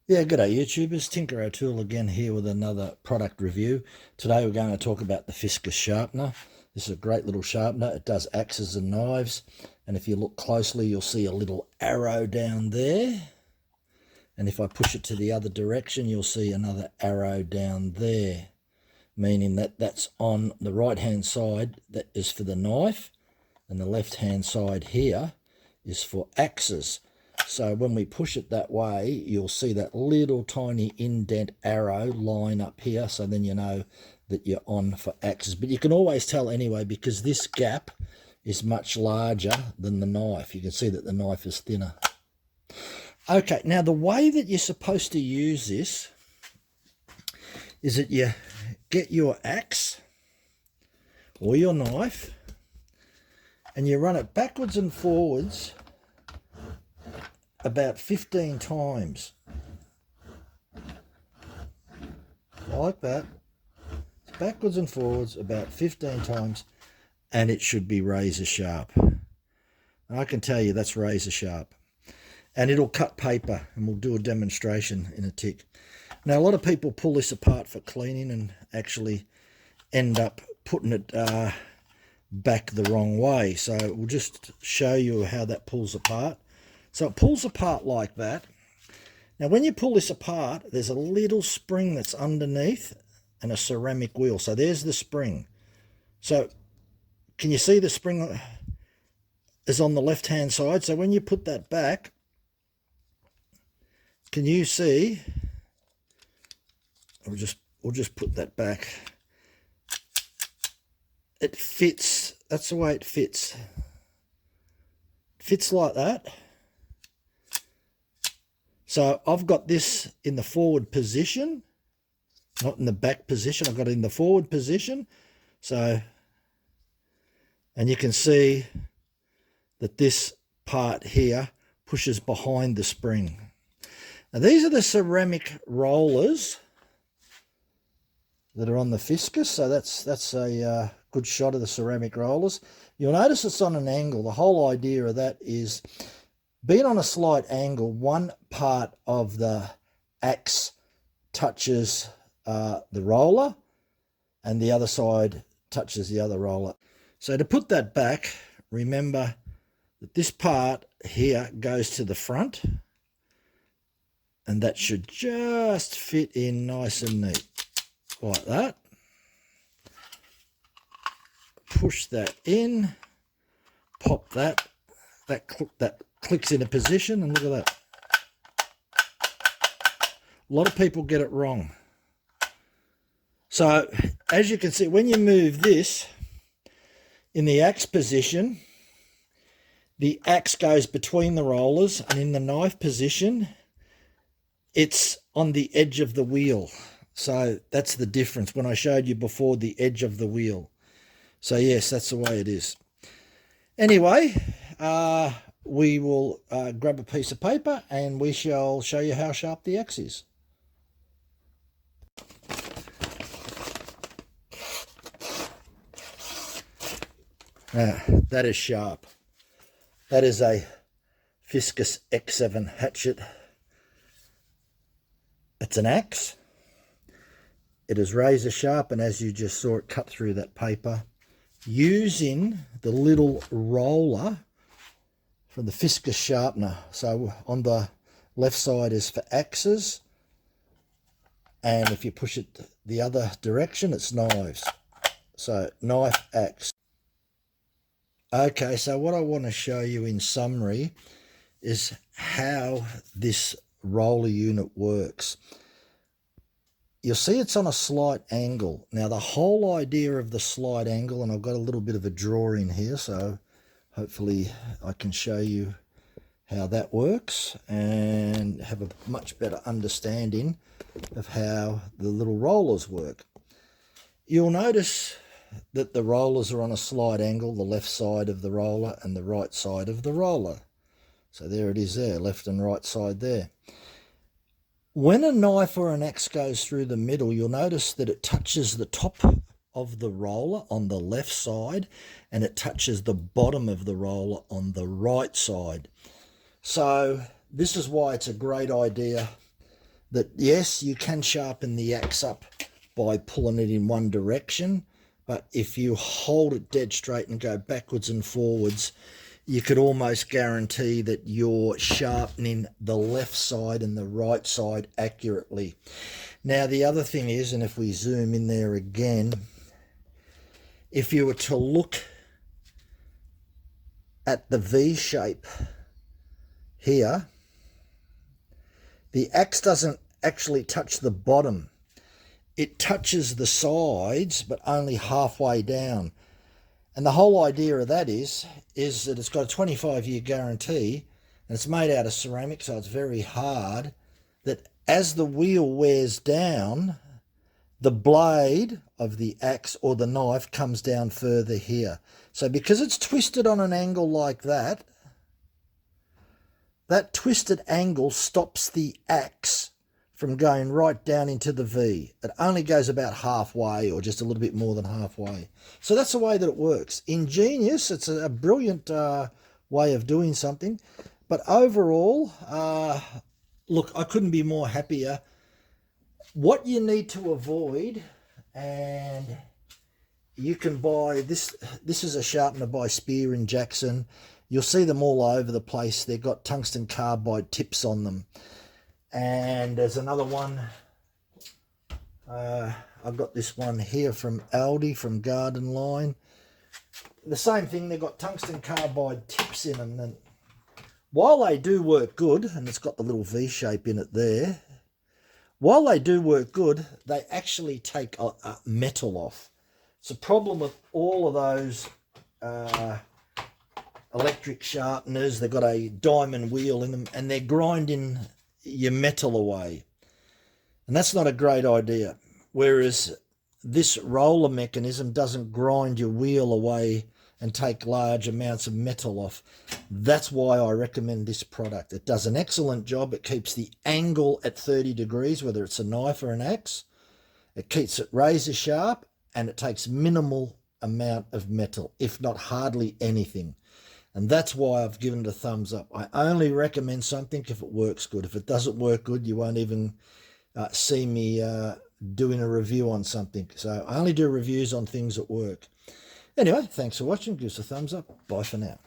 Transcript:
Yeah, g'day YouTubers, Tinker O'Toole again here with another product review. Today we're going to talk about the Fiskars sharpener. This is a great little sharpener. It does axes and knives, and if you look closely you'll see a little arrow down there, and if I push it to the other direction you'll see another arrow down there, meaning that that's on the right hand side, that is for the knife, and the left hand side here is for axes. So when we push it that way, you'll see that little tiny indent arrow line up here. So then you know that you're on for axes. But you can always tell anyway, because this gap is much larger than the knife. You can see that the knife is thinner. Okay, now the way that you're supposed to use this is that you get your axe or your knife and you run it backwards and forwards about 15 times, like that. It's backwards and forwards about 15 times, and it should be razor sharp. And I can tell you that's razor sharp, and it'll cut paper, and we'll do a demonstration in a tick. Now a lot of people pull this apart for cleaning and actually end up putting it back the wrong way, so we'll just show you how that pulls apart. So it pulls apart like that. Now when you pull this apart, there's a little spring that's underneath and a ceramic wheel. So there's the spring. So can you see the spring is on the left hand side? So when you put that back, can you see? We'll just put that back. It fits. That's the way it fits. It fits like that. So I've got this in the forward position, not in the back position. I've got it in the forward position. So, and you can see that this part here pushes behind the spring. Now these are the ceramic rollers that are on the Fiskars. So that's a good shot of the ceramic rollers. You'll notice it's on an angle. The whole idea of that is, being on a slight angle, one part of the axe touches the roller and the other side touches the other roller. So to put that back, remember that this part here goes to the front, and that should just fit in nice and neat, like that. Push that in, pop that clicks into position, and look at that. A lot of people get it wrong. So as you can see, when you move this in the axe position, the axe goes between the rollers, and in the knife position, it's on the edge of the wheel. So that's the difference when I showed you before, the edge of the wheel. So yes, that's the way it is. Anyway, we will grab a piece of paper and we shall show you how sharp the axe is. Now, that is sharp. That is a Fiskars X7 hatchet. It's an axe. It is razor sharp, and as you just saw, it cut through that paper using the little roller from the Fiskars sharpener. So on the left side is for axes, and if you push it the other direction, it's knives. So knife, axe. Okay, so what I want to show you in summary is how this roller unit works. You'll see it's on a slight angle. Now the whole idea of the slight angle, and I've got a little bit of a drawing here, so hopefully I can show you how that works and have a much better understanding of how the little rollers work. You'll notice that the rollers are on a slight angle, the left side of the roller and the right side of the roller. So there it is there, left and right side there. When a knife or an axe goes through the middle, you'll notice that it touches the top of the roller on the left side, and it touches the bottom of the roller on the right side. So this is why it's a great idea that yes, you can sharpen the axe up by pulling it in one direction, but if you hold it dead straight and go backwards and forwards, you could almost guarantee that you're sharpening the left side and the right side accurately. Now, the other thing is, and if we zoom in there again, if you were to look at the V shape here, the axe doesn't actually touch the bottom. It touches the sides, but only halfway down. And the whole idea of that is that it's got a 25-year guarantee, and it's made out of ceramic, so it's very hard, that as the wheel wears down, the blade of the axe or the knife comes down further here. So because it's twisted on an angle like that, that twisted angle stops the axe from going right down into the V. It only goes about halfway, or just a little bit more than halfway. So that's the way that it works. Ingenious. It's a brilliant way of doing something. But overall, look, I couldn't be more happier. What you need to avoid, and you can buy this is a sharpener by Spear and Jackson. You'll see them all over the place. They've got tungsten carbide tips on them. And there's another one. I've got this one here from Aldi, from Garden Line. The same thing, they've got tungsten carbide tips in them. And while they do work good, and it's got the little V shape in it there, while they do work good, they actually take a metal off. It's a problem with all of those electric sharpeners. They've got a diamond wheel in them, and they're grinding your metal away, and that's not a great idea. Whereas this roller mechanism doesn't grind your wheel away and take large amounts of metal off. That's why I recommend this product. It does an excellent job. It keeps the angle at 30 degrees, whether it's a knife or an axe. It keeps it razor sharp, and it takes minimal amount of metal, if not hardly anything. And that's why I've given it a thumbs up. I only recommend something if it works good. If it doesn't work good, you won't even see me doing a review on something. So I only do reviews on things that work. Anyway, thanks for watching. Give us a thumbs up. Bye for now.